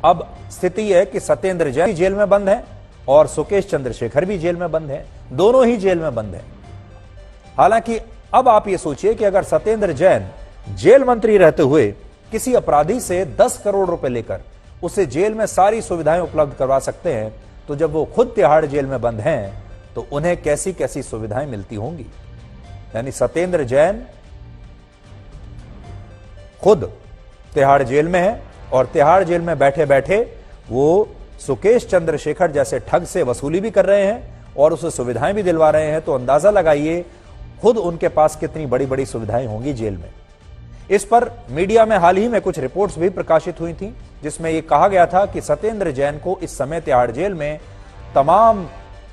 अब स्थिति है कि सत्येंद्र जैन भी जेल में बंद है और सुकेश चंद्रशेखर भी जेल में बंद है, दोनों ही जेल में बंद है। हालांकि अब आप ये सोचिए कि अगर सत्येंद्र जैन जेल मंत्री रहते हुए किसी अपराधी से 10 करोड़ रुपए लेकर उसे जेल में सारी सुविधाएं उपलब्ध करवा सकते हैं, तो जब वो खुद तिहाड़ जेल में बंद हैं तो उन्हें कैसी कैसी सुविधाएं मिलती होंगी। यानी सत्येंद्र जैन खुद तिहाड़ जेल में है और तिहाड़ जेल में बैठे बैठे वो सुकेश चंद्रशेखर जैसे ठग से वसूली भी कर रहे हैं और उसे सुविधाएं भी दिलवा रहे हैं। तो अंदाजा लगाइए खुद उनके पास कितनी बड़ी बड़ी सुविधाएं होंगी जेल में। इस पर मीडिया में हाल ही में कुछ रिपोर्ट्स भी प्रकाशित हुई थी, जिसमें यह कहा गया था कि सत्येंद्र जैन को इस समय तिहाड़ जेल में तमाम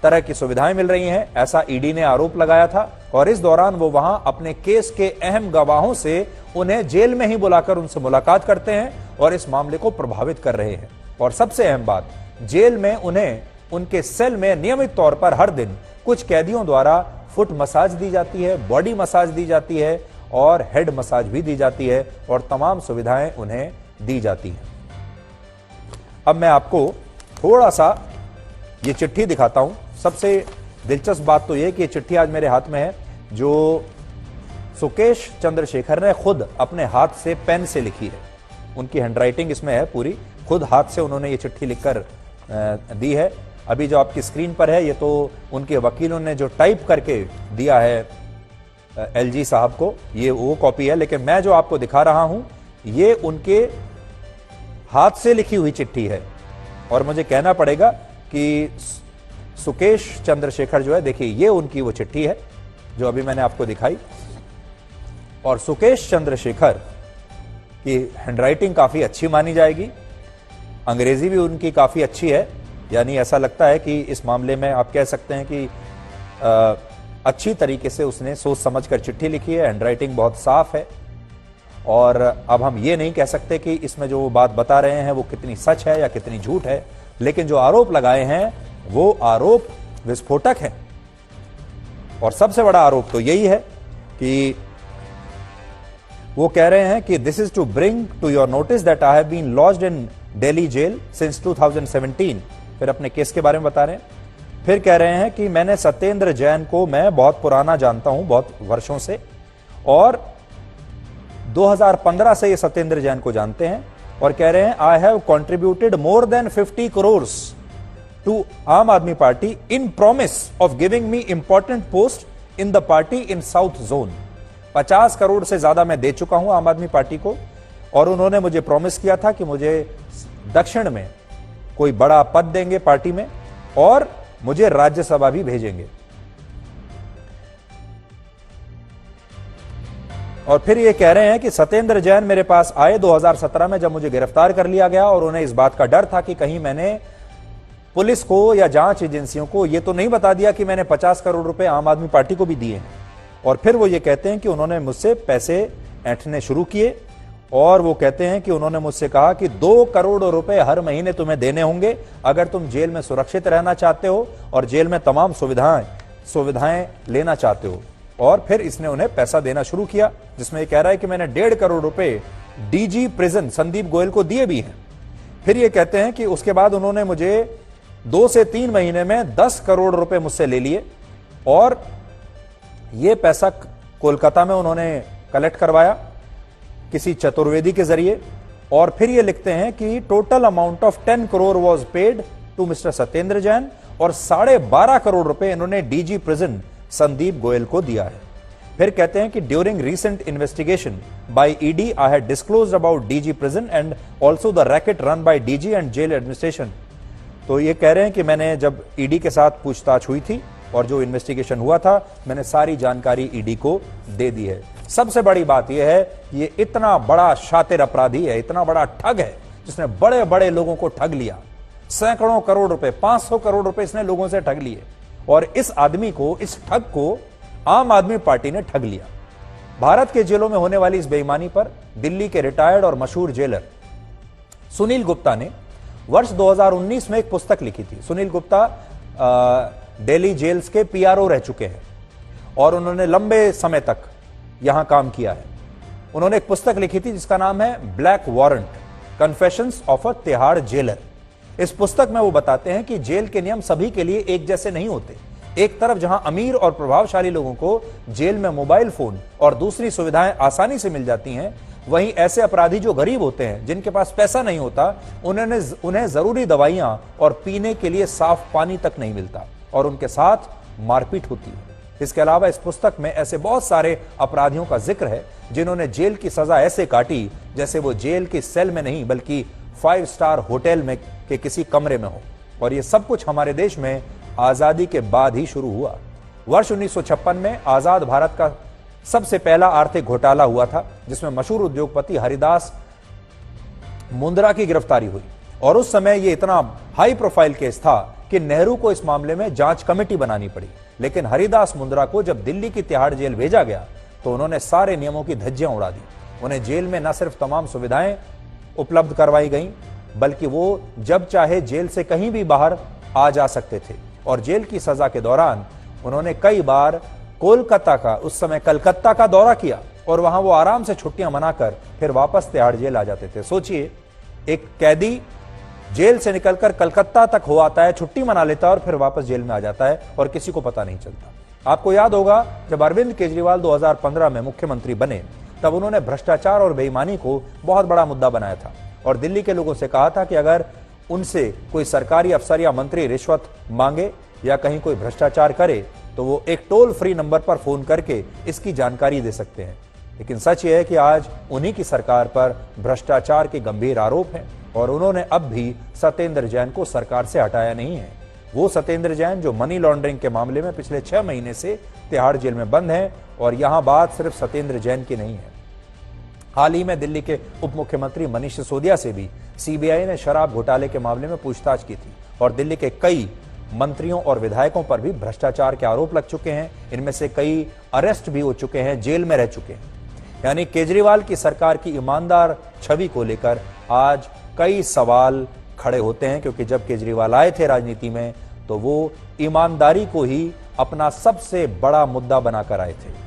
तरह की सुविधाएं मिल रही हैं, ऐसा ईडी ने आरोप लगाया था। और इस दौरान वो वहां अपने केस के अहम गवाहों से उन्हें जेल में ही बुलाकर उनसे मुलाकात करते हैं और इस मामले को प्रभावित कर रहे हैं। और सबसे अहम बात, जेल में उन्हें उनके सेल में नियमित तौर पर हर दिन कुछ कैदियों द्वारा फुट मसाज दी जाती है, बॉडी मसाज दी जाती है और हेड मसाज भी दी जाती है और तमाम सुविधाएं उन्हें दी जाती हैं। अब मैं आपको थोड़ा सा ये चिट्ठी दिखाता हूं। सबसे दिलचस्प बात तो यह कि ये चिट्ठी आज मेरे हाथ में है, जो सुकेश चंद्रशेखर ने खुद अपने हाथ से पेन से लिखी है। उनकी हैंडराइटिंग इसमें है पूरी, खुद हाथ से उन्होंने ये चिट्ठी लिखकर दी है। अभी जो आपकी स्क्रीन पर है ये तो उनके वकीलों ने जो टाइप करके दिया है एलजी साहब को, ये वो कॉपी है। लेकिन मैं जो आपको दिखा रहा हूं ये उनके हाथ से लिखी हुई चिट्ठी है। और मुझे कहना पड़ेगा कि सुकेश चंद्रशेखर जो है, देखिए ये उनकी वो चिट्ठी है जो अभी मैंने आपको दिखाई। और सुकेश चंद्रशेखर की हैंडराइटिंग काफी अच्छी मानी जाएगी, अंग्रेजी भी उनकी काफी अच्छी है। यानी ऐसा लगता है कि इस मामले में आप कह सकते हैं कि अच्छी तरीके से उसने सोच समझकर चिट्ठी लिखी है, हैंडराइटिंग बहुत साफ है। और अब हम ये नहीं कह सकते कि इसमें जो वो बात बता रहे हैं वो कितनी सच है या कितनी झूठ है, लेकिन जो आरोप लगाए हैं वो आरोप विस्फोटक है। और सबसे बड़ा आरोप तो यही है कि वो कह रहे हैं कि this is to bring to your notice that I have been lodged in Delhi jail since 2017। फिर अपने केस के बारे में बता रहे हैं। फिर कह रहे हैं कि मैंने सत्येंद्र जैन को मैं बहुत पुराना जानता हूं, बहुत वर्षों से, और 2015 से ये सत्येंद्र जैन को जानते हैं। और कह रहे हैं I have contributed more than 50 crore to Aam Aadmi Party in promise of giving me important post in the party in south zone. 50 crore से ज्यादा मैं दे चुका हूं आम आदमी पार्टी को, और उन्होंने मुझे प्रॉमिस किया था कि मुझे दक्षिण में कोई बड़ा पद देंगे पार्टी में और मुझे राज्यसभा भी भेजेंगे। और फिर ये कह रहे हैं कि सत्येंद्र जैन मेरे पास आए 2017 में, जब मुझे गिरफ्तार कर लिया गया, और उन्हें इस बात का डर था कि कहीं मैंने पुलिस को या जांच एजेंसियों को ये तो नहीं बता दिया कि मैंने 50 करोड़ रुपए आम आदमी पार्टी को भी दिए हैं। और फिर वो ये कहते हैं कि उन्होंने मुझसे पैसे ऐंठने शुरू किए और वो कहते हैं कि उन्होंने मुझसे कहा कि 2 करोड़ रुपए हर महीने तुम्हें देने होंगे अगर तुम जेल में सुरक्षित रहना चाहते हो और जेल में तमाम सुविधाएं लेना चाहते हो। और फिर इसने उन्हें पैसा देना शुरू किया, जिसमें ये कह रहा है कि मैंने 1.5 करोड़ रुपए डीजी प्रिजन संदीप गोयल को दिए भी हैं। फिर ये कहते हैं कि उसके बाद उन्होंने मुझे 2 से 3 महीने में 10 करोड़ रुपए मुझसे ले लिए और ये पैसा कोलकाता में उन्होंने कलेक्ट करवाया किसी चतुर्वेदी के जरिए। और फिर ये लिखते हैं कि total amount of 10 crore was paid to mister Satyendra Jain और 12.5 करोड़ रुपए इन्होंने डीजी प्रिजन संदीप गोयल को दिया है। फिर कहते हैं कि during recent investigation by ED I had disclosed about DG prison and also the racket run by DG and jail administration. तो ये कह रहे हैं कि मैंने जब ईडी के साथ पूछताछ हुई थी और जो इन्वेस्टिगेशन हुआ था, मैंने सारी जानकारी ईडी को दे दी है। सबसे बड़ी बात यह है कि ये इतना बड़ा शातिर अपराधी है, इतना बड़ा ठग है, जिसने बड़े बड़े लोगों को ठग लिया। सैकड़ों करोड़ रुपए, 500 करोड़ रुपए इसने लोगों से ठग लिए। और इस आदमी को, इस ठग को आम आदमी पार्टी ने ठग लिया। भारत के जेलों में होने वाली इस बेईमानी पर दिल्ली के रिटायर्ड और मशहूर जेलर सुनील गुप्ता ने वर्ष 2019 में एक पुस्तक लिखी थी। सुनील गुप्ता दिल्ली जेल्स के पीआरओ रह चुके हैं और उन्होंने लंबे समय तक यहां काम किया है। उन्होंने एक पुस्तक लिखी थी जिसका नाम है black warrant. Confessions of a Tihar jailer. इस पुस्तक में वो बताते हैं कि जेल के नियम सभी के लिए एक जैसे नहीं होते। एक तरफ जहां अमीर और प्रभावशाली लोगों को जेल में मोबाइल फोन और दूसरी सुविधाएं आसानी से मिल जाती हैं, वहीं ऐसे अपराधी जो गरीब होते हैं, जिनके पास पैसा नहीं होता, उन्हें जरूरी दवाइयां और पीने के लिए साफ पानी तक नहीं मिलता और उनके साथ मारपीट होती है। इसके अलावा इस पुस्तक में ऐसे बहुत सारे अपराधियों का जिक्र है जिन्होंने जेल की सजा ऐसे काटी जैसे वो जेल की सेल में नहीं बल्कि 5 स्टार होटल में के किसी कमरे में हो। और ये सब कुछ हमारे देश में आजादी के बाद ही शुरू हुआ। वर्ष 1956 में आजाद भारत का सबसे पहला आर्थिक घोटाला हुआ था, जिसमें मशहूर उद्योगपति हरिदास मुंद्रा की गिरफ्तारी हुई। और उस समय ये इतना हाई प्रोफाइल केस था कि नेहरू को इस मामले में जांच कमेटी बनानी पड़ी। लेकिन हरिदास मुंद्रा को जब दिल्ली की तिहाड़ जेल भेजा गया तो उन्होंने सारे नियमों की धज्जियां उड़ा दी। उन्हें जेल में न सिर्फ तमाम सुविधाएं उपलब्ध करवाई गईं, बल्कि वो जब चाहे जेल से कहीं भी बाहर आ जा सकते थे। और जेल की सजा के दौरान उन्होंने कई बार कोलकाता का, उस समय कलकत्ता का दौरा किया और वहां वो आराम से छुट्टियां मनाकर फिर वापस तिहाड़ जेल आ जाते थे। सोचिए, एक कैदी जेल से निकलकर कलकत्ता तक हो आता है, छुट्टी मना लेता है और फिर वापस जेल में आ जाता है और किसी को पता नहीं चलता। आपको याद होगा जब अरविंद केजरीवाल 2015 में मुख्यमंत्री बने, तब उन्होंने भ्रष्टाचार और बेईमानी को बहुत बड़ा मुद्दा बनाया था और दिल्ली के लोगों से कहा था कि अगर उनसे कोई सरकारी अफसर या मंत्री रिश्वत मांगे या कहीं कोई भ्रष्टाचार करे तो वो एक टोल फ्री नंबर पर फोन करके इसकी जानकारी दे सकते हैं। लेकिन सच यह है कि आज उन्हीं की सरकार पर भ्रष्टाचार के गंभीर आरोप हैं और उन्होंने अब भी सत्येंद्र जैन को सरकार से हटाया नहीं है। वो सत्येंद्र जैन जो मनी लॉन्ड्रिंग के मामले में पिछले 6 महीने से तिहाड़ जेल में बंद हैं। और यहां बात सिर्फ सत्येंद्र जैन की नहीं है। हाल ही में दिल्ली के उप मुख्यमंत्री मनीष सिसोदिया से भी सीबीआई ने शराब घोटाले के मामले में पूछताछ की थी और दिल्ली के कई मंत्रियों और विधायकों पर भी भ्रष्टाचार के आरोप लग चुके हैं। इनमें से कई अरेस्ट भी हो चुके हैं, जेल में रह चुके हैं। यानी केजरीवाल की सरकार की ईमानदार छवि को लेकर आज कई सवाल खड़े होते हैं, क्योंकि जब केजरीवाल आए थे राजनीति में तो वो ईमानदारी को ही अपना सबसे बड़ा मुद्दा बनाकर आए थे।